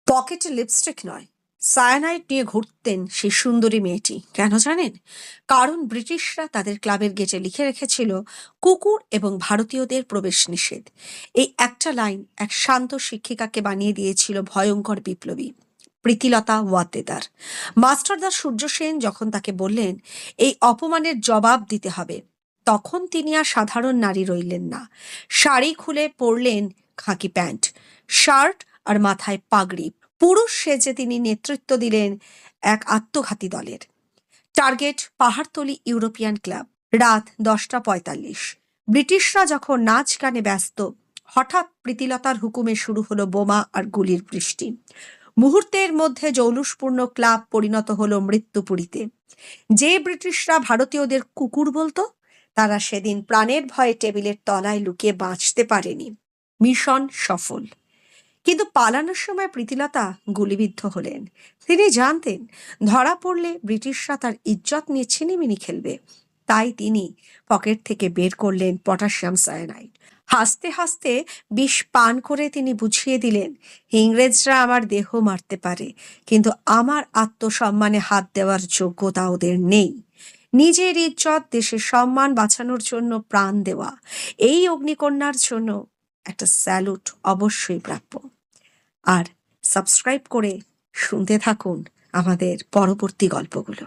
পকেটে লিপস্টিক নয়, সায়ানাইড নিয়ে ঘুরতেন সেই সুন্দরী মেয়েটি। কেন জানেন? কারণ ব্রিটিশরা তাদের ক্লাবের গেটে লিখে রেখেছিল কুকুর এবং ভারতীয়দের প্রবেশ নিষেধ। এই একটা লাইন এক শান্ত শিক্ষিকাকে বানিয়ে দিয়েছিল ভয়ঙ্কর বিপ্লবী। প্রীতিলতা ওয়াদ্দেদার। মাস্টারদা সূর্য সেন যখন তাকে বললেন এই অপমানের জবাব দিতে হবে, তখন তিনি আর সাধারণ নারী রইলেন না। শাড়ি খুলে পরলেন খাকি প্যান্ট, শার্ট আর মাথায় পাগড়ি। পুরুষ সেজে তিনি নেতৃত্ব দিলেন এক আত্মঘাতী দলের। Target Pahartali European club. রাত 10:45। ব্রিটিশরা যখন নাচ গানে ব্যস্ত, হঠাৎ প্রীতিলতার হুকুমে শুরু হলো বোমা আর গুলির বৃষ্টি। মুহূর্তের মধ্যে জৌলুসপূর্ণ ক্লাব পরিণত হলো মৃত্যুপুরীতে। যে ব্রিটিশরা ভারতীয়দের কুকুর বলতো, তারা সেদিন প্রাণের ভয়ে টেবিলের তলায় লুকিয়ে বাঁচতে পারেনি। মিশন সফল। কিন্তু পালানোর সময় প্রীতিলতা গুলিবিদ্ধ হলেন। তিনি জানতেন ধরা পড়লে ব্রিটিশরা তার ইজ্জত নিয়ে ছিনিমিনি খেলবে। তাই তিনি পকেট থেকে বের করলেন পটাশিয়াম সায়ানাইড। হাসতে হাসতে বিষ পান করে তিনি বুঝিয়ে দিলেন, ইংরেজরা আমার দেহ মারতে পারে, কিন্তু আমার আত্মসম্মানে হাত দেওয়ার যোগ্যতা ওদের নেই। নিজের ইজ্জত, দেশের সম্মান বাঁচানোর জন্য প্রাণ দেওয়া, এই অগ্নিকন্যার জন্য একটা স্যালুট অবশ্যই প্রাপ্য। আর সাবস্ক্রাইব করে শুনতে থাকুন আমাদের পরবর্তী গল্পগুলো।